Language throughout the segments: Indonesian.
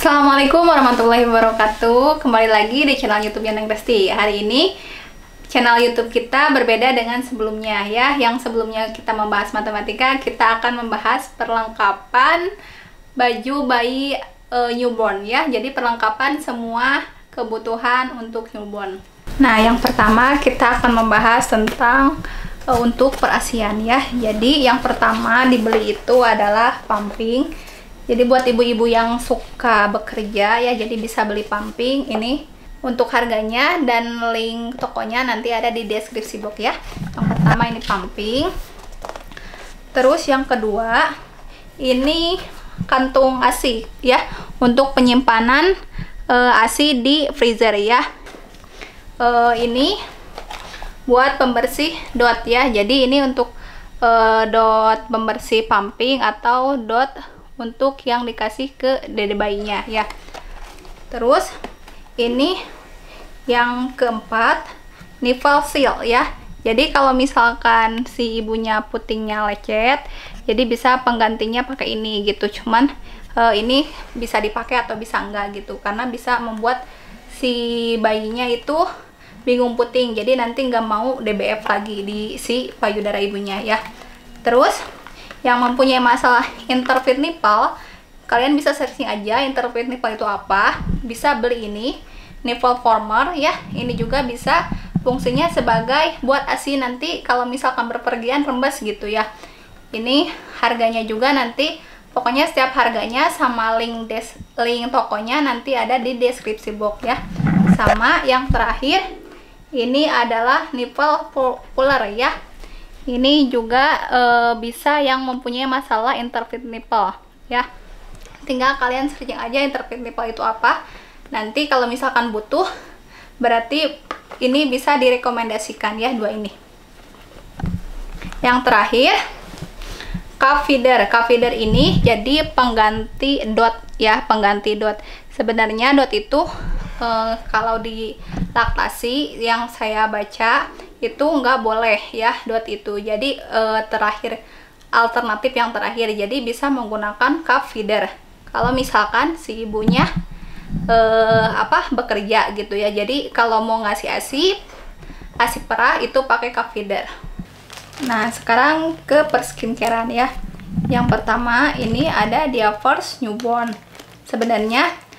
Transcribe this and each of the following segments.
Assalamualaikum warahmatullahi wabarakatuh. Kembali lagi di channel YouTube Yaneng Resti. Hari ini channel YouTube kita berbeda dengan sebelumnya ya. Yang sebelumnya kita membahas matematika, kita akan membahas perlengkapan baju bayi newborn ya. Jadi perlengkapan semua kebutuhan untuk newborn. Nah, yang pertama kita akan membahas tentang untuk perasian ya. Jadi yang pertama dibeli itu adalah pumping. Jadi buat ibu-ibu yang suka bekerja ya, jadi bisa beli pumping ini. Untuk harganya dan link tokonya nanti ada di deskripsi box ya. Yang pertama ini pumping. Terus yang kedua ini kantung ASI ya, untuk penyimpanan ASI di freezer ya. Ini buat pembersih dot ya. Jadi ini untuk dot pembersih pumping atau dot untuk yang dikasih ke dede bayinya ya. Terus ini yang keempat, nipple seal ya. Jadi kalau misalkan si ibunya putingnya lecet, jadi bisa penggantinya pakai ini gitu. Cuman ini bisa dipakai atau bisa enggak gitu, karena bisa membuat si bayinya itu bingung puting, jadi nanti nggak mau DBF lagi di si payudara ibunya ya. Terus yang mempunyai masalah interfere nipple, kalian bisa searching aja interfere nipple itu apa. Bisa beli ini nipple former ya. Ini juga bisa fungsinya sebagai buat ASI nanti kalau misalkan berpergian rembes gitu ya. Ini harganya juga nanti, pokoknya setiap harganya sama link tokonya nanti ada di deskripsi box ya. Sama yang terakhir ini adalah nipple puller ya. Ini juga bisa yang mempunyai masalah interfere nipple ya. Tinggal kalian searching aja interfere nipple itu apa. Nanti kalau misalkan butuh, berarti ini bisa direkomendasikan ya, dua ini. Yang terakhir, cup feeder. Cup feeder ini jadi pengganti dot ya, pengganti dot. Sebenarnya dot itu kalau di laktasi yang saya baca itu nggak boleh ya dot itu. Jadi terakhir, alternatif yang terakhir, jadi bisa menggunakan cup feeder kalau misalkan si ibunya bekerja gitu ya. Jadi kalau mau ngasih ASI perah itu pakai cup feeder. Nah, sekarang ke perskincarean ya. Yang pertama ini ada Diapers Newborn. Sebenarnya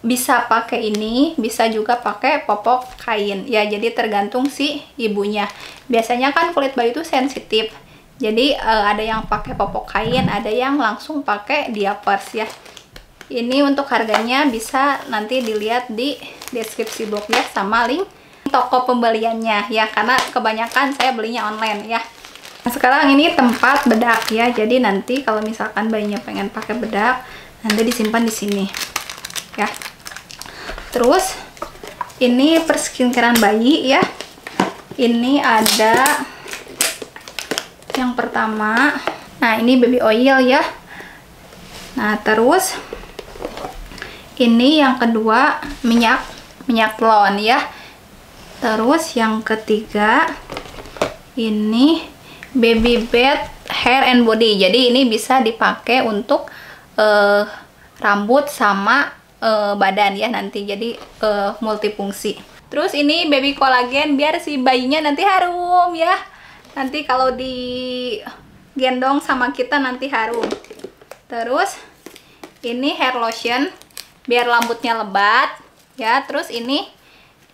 bisa pakai ini, bisa juga pakai popok kain ya. Jadi tergantung si ibunya. Biasanya kan kulit bayi itu sensitif, jadi ada yang pakai popok kain, ada yang langsung pakai diapers ya. Ini untuk harganya bisa nanti dilihat di deskripsi box ya, sama link toko pembeliannya ya, karena kebanyakan saya belinya online ya. Nah, sekarang ini tempat bedak ya. Jadi nanti kalau misalkan bayinya pengen pakai bedak, nanti disimpan di sini ya. Terus ini perskincarean bayi ya. Ini ada yang pertama, nah ini baby oil ya. Nah terus ini yang kedua minyak telon ya. Terus yang ketiga ini baby bath hair and body. Jadi ini bisa dipakai untuk rambut sama badan ya nanti, jadi multifungsi. Terus ini baby kolagen biar si bayinya nanti harum ya. Nanti kalau digendong sama kita nanti harum. Terus ini hair lotion biar rambutnya lebat ya. Terus ini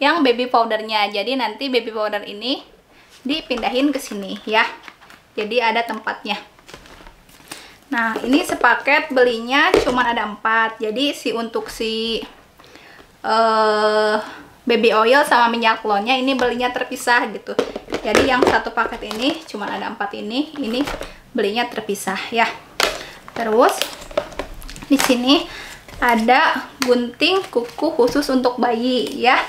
yang baby powdernya. Jadi nanti baby powder ini dipindahin ke sini ya. Jadi ada tempatnya. Nah, ini sepaket belinya cuma ada 4. Jadi untuk si baby oil sama minyak telonnya ini belinya terpisah gitu. Jadi yang satu paket ini cuma ada 4 ini belinya terpisah ya. Terus di sini ada gunting kuku khusus untuk bayi ya.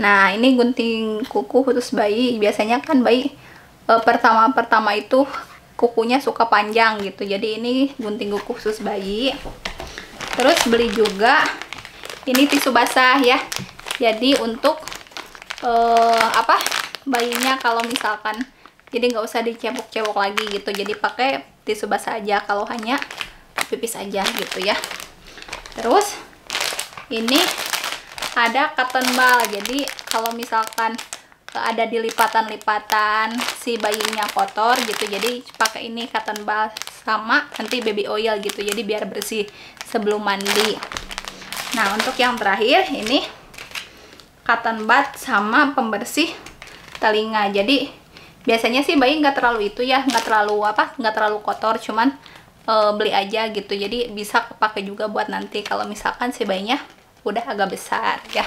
Nah, ini gunting kuku khusus bayi. Biasanya kan bayi pertama itu kukunya suka panjang gitu, jadi ini gunting kuku khusus bayi. Terus beli juga ini tisu basah ya. Jadi untuk bayinya kalau misalkan, jadi nggak usah dicebok-cebok lagi gitu, jadi pakai tisu basah aja kalau hanya pipis aja gitu ya. Terus Ini ada cotton ball, jadi kalau misalkan ada di lipatan-lipatan si bayinya kotor gitu, jadi pakai ini cotton ball sama nanti baby oil gitu, jadi biar bersih sebelum mandi. Nah, untuk yang terakhir ini cotton bud sama pembersih telinga. Jadi biasanya sih bayi nggak terlalu itu ya, nggak terlalu kotor, cuman beli aja gitu, jadi bisa kepake juga buat nanti kalau misalkan si bayinya udah agak besar ya.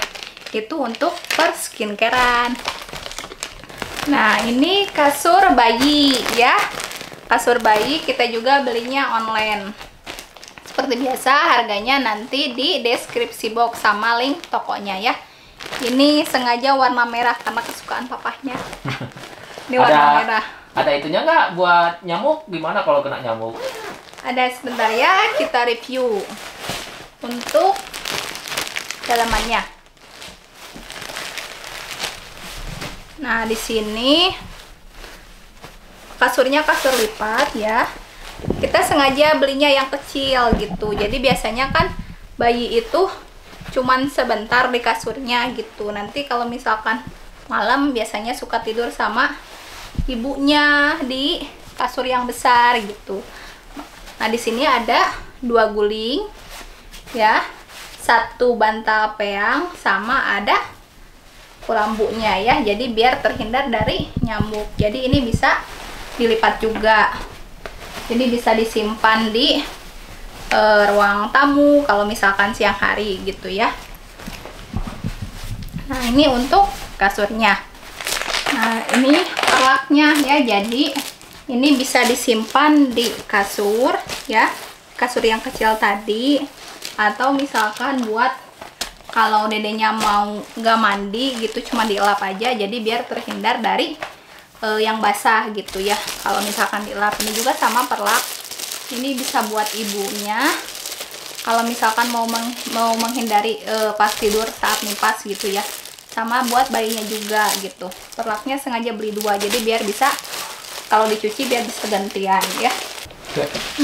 Itu untuk per skincarean. Nah, ini kasur bayi ya. Kasur bayi kita juga belinya online. Seperti biasa, harganya nanti di deskripsi box sama link tokonya ya. Ini sengaja warna merah karena kesukaan papahnya. Ini warna merah. Ada itunya nggak buat nyamuk? Gimana kalau kena nyamuk? Ada, sebentar ya, kita review. Untuk dalamannya. Nah, di sini kasurnya kasur lipat ya. Kita sengaja belinya yang kecil gitu. Jadi biasanya kan bayi itu cuman sebentar di kasurnya gitu. Nanti kalau misalkan malam biasanya suka tidur sama ibunya di kasur yang besar gitu. Nah, di sini ada 2 guling ya. 1 bantal peang sama ada kulambunya ya, jadi biar terhindar dari nyamuk. Jadi ini bisa dilipat juga, jadi bisa disimpan di ruang tamu kalau misalkan siang hari gitu ya. Nah, ini untuk kasurnya. Nah, ini perlaknya ya, jadi ini bisa disimpan di kasur ya, kasur yang kecil tadi, atau misalkan buat kalau dedenya mau nggak mandi gitu, cuma dielap aja, jadi biar terhindar dari yang basah gitu ya. Kalau misalkan dielap, ini juga sama perlak, ini bisa buat ibunya kalau misalkan mau menghindari pas tidur saat nipas gitu ya, sama buat bayinya juga gitu. Perlaknya sengaja beli 2, jadi biar bisa kalau dicuci biar bisa gantian ya.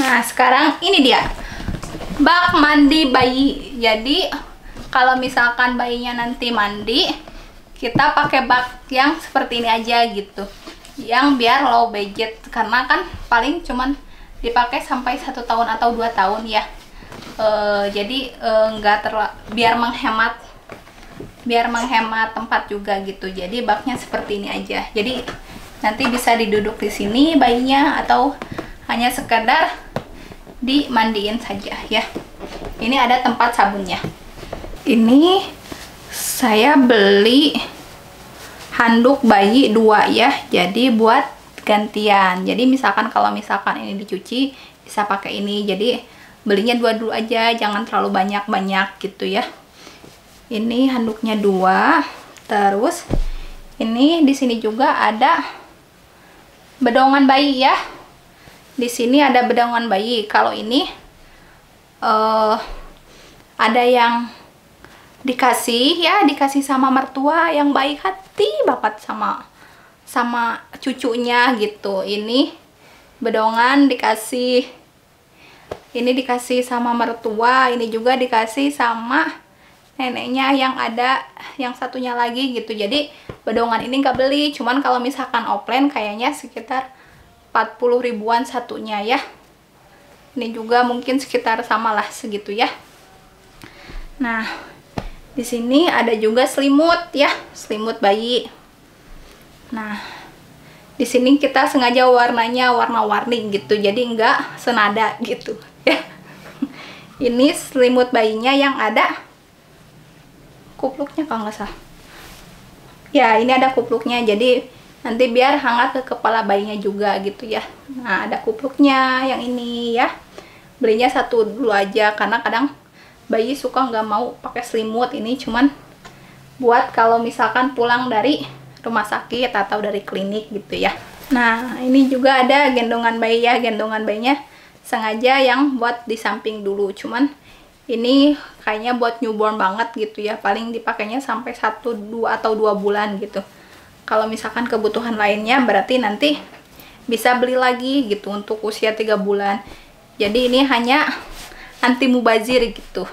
Nah, sekarang ini dia bak mandi bayi. Jadi kalau misalkan bayinya nanti mandi, kita pakai bak yang seperti ini aja gitu, yang biar low budget, karena kan paling cuman dipakai sampai 1 tahun atau 2 tahun ya. Jadi biar menghemat tempat juga gitu. Jadi baknya seperti ini aja. Jadi nanti bisa diduduk di sini bayinya, atau hanya sekedar dimandiin saja ya. Ini ada tempat sabunnya. Ini saya beli handuk bayi 2 ya, jadi buat gantian. Jadi misalkan kalau misalkan ini dicuci, bisa pakai ini. Jadi belinya 2 dulu aja, jangan terlalu banyak gitu ya. Ini handuknya 2. Terus ini di sini juga ada bedongan bayi ya. Di sini ada bedongan bayi. Kalau ini ada yang dikasih sama mertua yang baik hati banget sama cucunya gitu. Ini bedongan dikasih sama mertua, ini juga dikasih sama neneknya yang satunya lagi gitu. Jadi bedongan ini nggak beli, cuman kalau misalkan offline kayaknya sekitar 40 ribuan satunya ya. Ini juga mungkin sekitar samalah segitu ya. Nah, di sini ada juga selimut ya, selimut bayi. Nah, di sini kita sengaja warnanya warna-warni gitu, jadi nggak senada gitu ya. Ini selimut bayinya yang ada kupluknya kalau nggak salah. Ya, ini ada kupluknya, jadi nanti biar hangat ke kepala bayinya juga gitu ya. Nah, ada kupluknya yang ini ya. Belinya 1 dulu aja, karena kadang bayi suka nggak mau pakai selimut. Ini cuman buat kalau misalkan pulang dari rumah sakit atau dari klinik gitu ya. Nah, ini juga ada gendongan bayi ya. Gendongan bayinya sengaja yang buat di samping dulu, cuman ini kayaknya buat newborn banget gitu ya. Paling dipakainya sampai 1, 2 atau 2 bulan gitu. Kalau misalkan kebutuhan lainnya berarti nanti bisa beli lagi gitu untuk usia 3 bulan. Jadi ini hanya anti mubazir gitu.